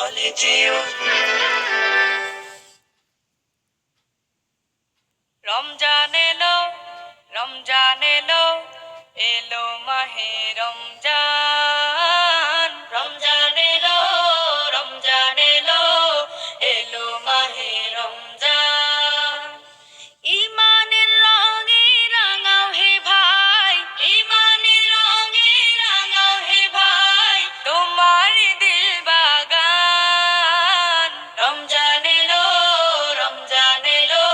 বলে যেও। রমজান এলো, রমজান এলো, এলো মাহে রমজান। রমজান এলো, রমজান এলো, এলো মাহে রমজান। ঈমানের রঙে রাঙাও হে ভাই, ঈমানের রঙে রাঙাও হে ভাই, তোমার দিল বাগান। রমজান এলো, রমজান এলো,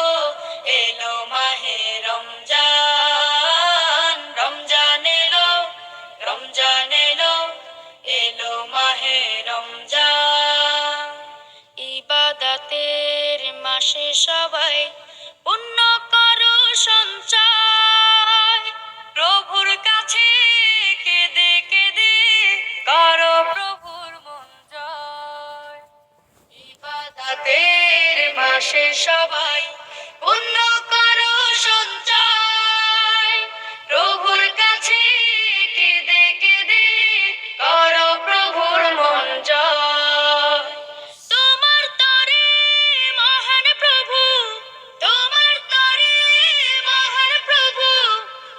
এলো মাহে রমজান। রমজান এলো, রমজান এলো, এলো মাহে রমজান। ইবাদতের মাসে সবাই পুণ্য করো সঞ্চয়, প্রভুর কাছে কেঁদে কেঁদে করো প্রভুর মন জয়। ইবাদতের মাসে সবাই পুণ্য করো সঞ্চয়, প্রভুর কাছে কেঁদে কেঁদে করো প্রভুর মন জয়। তোমার তরে মহান প্রভু, তোমার তরে মহান প্রভু,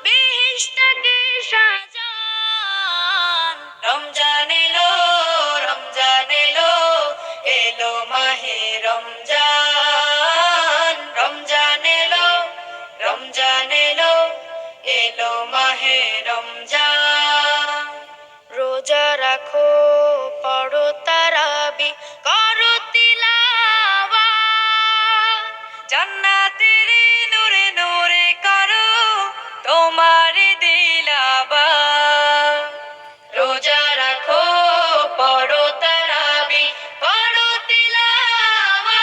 বেহেশতকে সাজান। রমজান এলো, রমজান এলো, এলো মাহে রমজান। রমজান এলো, রমজান এলো, এলো মাহে রমজান। রোজা রাখো, পড়ো তারাবি, করো তিলাওয়াত, জান্নাতের নূরে নূরে করো তোমার দিলাবাত। রোজা রাখো, পড়ো তারাবি, করো তিলাওয়াত,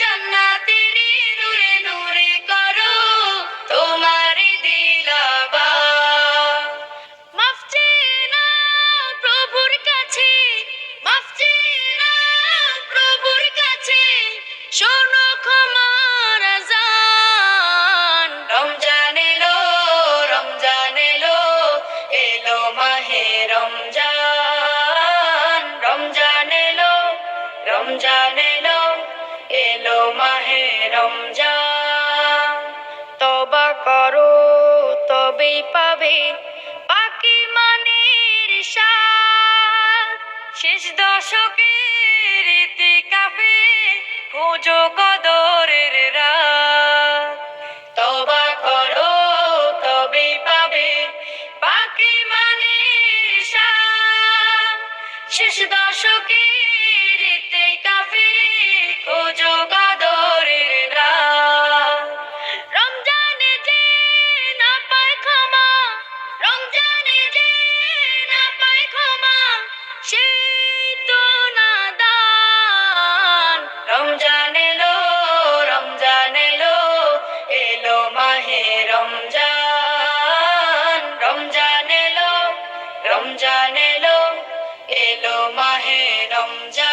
জান্নাতের নূরে নূরে করো তোমার দিলাবাত। মাফ চেয়ে নাও প্রভুর কাছে, মাফ চেয়ে নাও প্রভুর কাছে, শোনো ক্ষমার আযান। রমজান এলো, রমজান এলো, এলো মাহে রমজান। রমজান এলো, রমজান এলো, এলো মাহে রমজান। তওবা করো তবেই পাবে পাকি মানের স্বাদ, শেষ দশকের ইতিকাফে খোঁজো কদরের রাত। তওবা করো তবেই পাবে পাকি মানের স্বাদ, শেষ দশকের ইতিকাফে খোঁজো কদরের রাত। রমজানে যে না পায় ক্ষমা, রমজানে যে না পায় ক্ষমা, সেই তো নাদান। রমজান এলো, রমজান এলো, এলো মাহে রমজান। রমজান এলো, রমজান এলো, এলো মাহে রমজান।